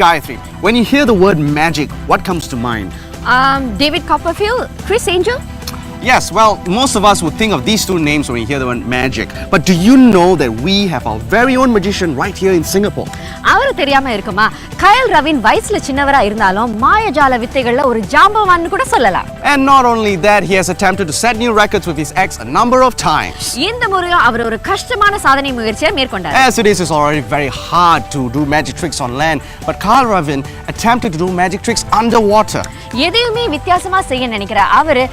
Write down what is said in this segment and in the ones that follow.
Gayatri, when you hear the word magic, what comes to mind? David Copperfield, Chris Angel. Yes, well, most of us would think of these two names when you hear the word magic. But do you know that we have our very own magician right here in Singapore? அவரு தெரியாம இருக்குமா? கயல் ரவின் வயசுல சின்னவரா இருந்தாலும் மாயஜால வித்தைகள்ல ஒரு ஜாம்பவான்னு கூட சொல்லலாம். And not only that, he has attempted to set new records with his ex a number of times. இந்த முறையும் அவர் ஒரு கஷ்டமான சாதனை முயற்சியை மேற்கொண்டார். As it is, it's already very hard to do magic tricks on land, but Ravin attempted to do magic tricks underwater. எதையுமே வித்தியாசமா செய்ய நினைக்கிற அவரு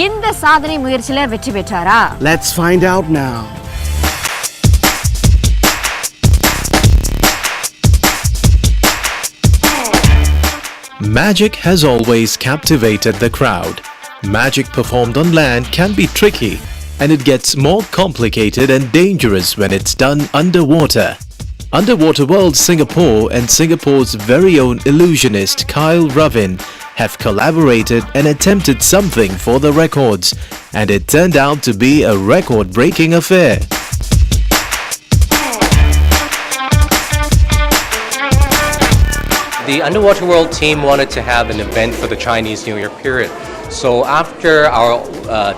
இந்த சாதனை முயற்சியில வெற்றி பெற்றாரா? Let's find out now. Magic has always captivated the crowd. Magic performed on land can be tricky, and it gets more complicated and dangerous when it's done underwater. Underwater World Singapore and Singapore's very own illusionist Ravin have collaborated and attempted something for the records, and it turned out to be a record-breaking affair. The Underwater World team wanted to have an event for the Chinese New Year period. So after our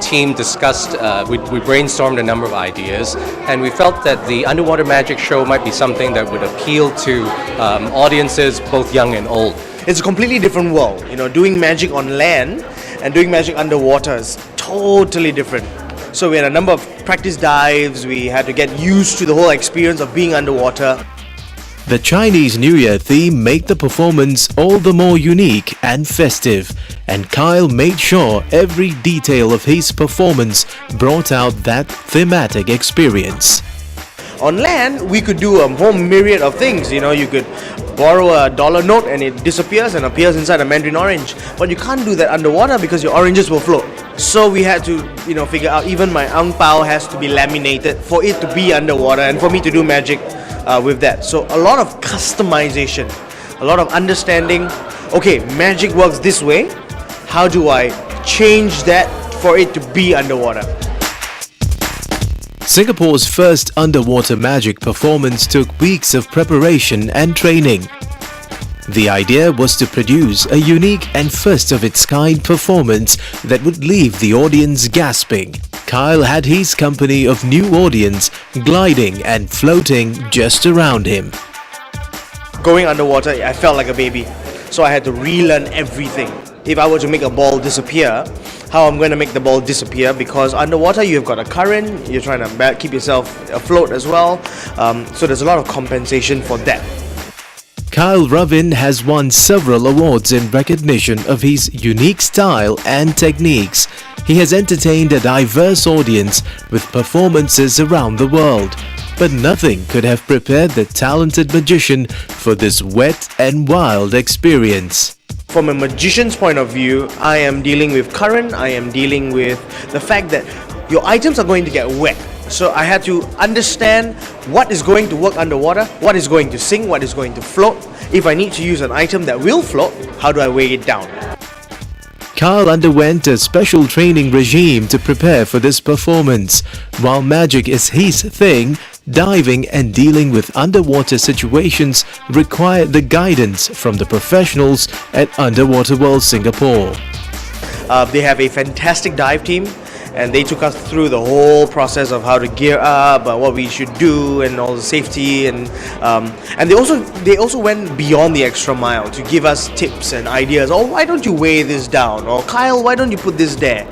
team discussed, we brainstormed a number of ideas, and we felt that the underwater magic show might be something that would appeal to audiences both young and old. It's a completely different world. You know, doing magic on land and doing magic underwater is totally different. So we had a number of practice dives. We had to get used to the whole experience of being underwater. The Chinese New Year theme made the performance all the more unique and festive, and Kyle made sure every detail of his performance brought out that thematic experience. On land, we could do a whole myriad of things. You know, you could borrow a dollar note and it disappears and appears inside a mandarin orange. But you can't do that underwater because your oranges will float. So we had to, figure out even my ang pao has to be laminated for it to be underwater and for me to do magic with that. So a lot of customization, a lot of understanding. Okay, magic works this way. How do I change that for it to be underwater? Singapore's first underwater magic performance took weeks of preparation and training. The idea was to produce a unique and first-of-its-kind performance that would leave the audience gasping. Kyle had his company of new audience gliding and floating just around him. Going underwater, I felt like a baby. So I had to relearn everything. If I were to make a ball disappear, how I'm going to make the ball disappear, because underwater you've got a current, you're trying to keep yourself afloat as well. So there's a lot of compensation for that. Ravin has won several awards in recognition of his unique style and techniques. He has entertained a diverse audience with performances around the world, but nothing could have prepared the talented magician for this wet and wild experience. From a magician's point of view, I am dealing with current, I am dealing with the fact that your items are going to get wet. So I had to understand what is going to work underwater, what is going to sink, what is going to float. If I need to use an item that will float, how do I weigh it down? Kyle underwent a special training regime to prepare for this performance. While magic is his thing, diving and dealing with underwater situations require the guidance from the professionals at Underwater World Singapore. They have a fantastic dive team, and they took us through the whole process of how to gear up, what we should do, and all the safety, and they also went beyond the extra mile to give us tips and ideas. Oh, why don't you weigh this down? Or Kyle, why don't you put this there?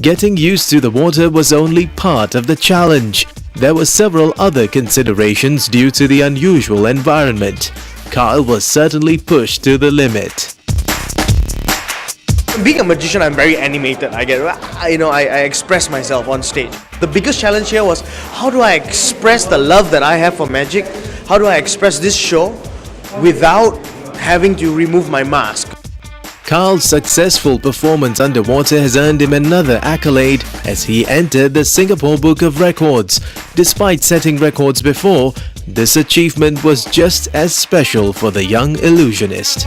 Getting used to the water was only part of the challenge. There were several other considerations due to the unusual environment. Kyle was certainly pushed to the limit. Being a magician, I'm very animated. I express myself on stage. The biggest challenge here was, how do I express the love that I have for magic? How do I express this show without having to remove my mask? Carl's successful performance underwater has earned him another accolade as he entered the Singapore Book of Records. Despite setting records before, this achievement was just as special for the young illusionist.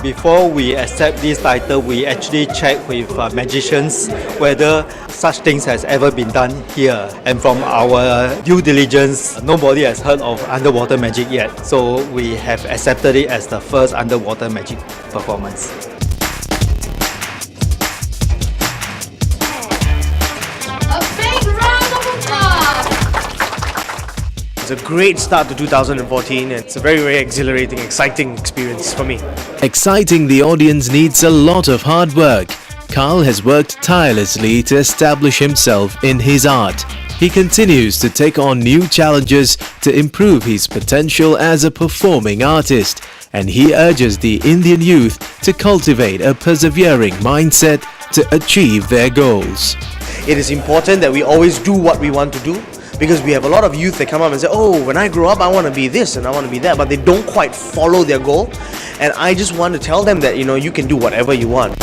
Before we accept this title, we actually check with magicians whether such things has ever been done here. And from our due diligence, nobody has heard of underwater magic yet. So we have accepted it as the first underwater magic performance. A big round of applause. It's a great start to 2014 and it's a very, very exhilarating, exciting experience for me. Exciting the audience needs a lot of hard work. Carl has worked tirelessly to establish himself in his art. He continues to take on new challenges to improve his potential as a performing artist, and he urges the Indian youth to cultivate a persevering mindset to achieve their goals. It is important that we always do what we want to do because we have a lot of youth that come up and say, oh, when I grow up, I want to be this and I want to be that, but they don't quite follow their goal. And I just want to tell them that, you can do whatever you want.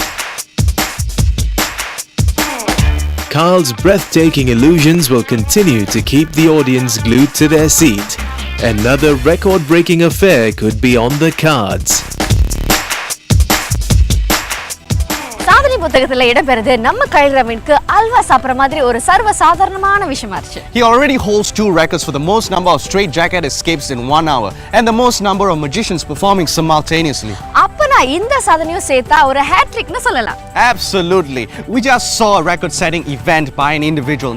Carl's breathtaking illusions will continue to keep the audience glued to their seat. Another record-breaking affair could be on the cards. சாதனை புத்தகத்துல இடம்பெறுது நம்ம கயல் ரவினுக்கு அல்வா சாப்பிடுற மாதிரி ஒரு சர்வ சாதாரணமான விஷயமாச்சு. He already holds 2 records for the most number of straight jacket escapes in 1 hour and the most number of magicians performing simultaneously. அப்ப நான் இந்த சாதனையும் சேர்த்தா ஒரு ஹேட்ரிக்னு சொல்லலாம். Absolutely. We just saw a record-setting event by an individual.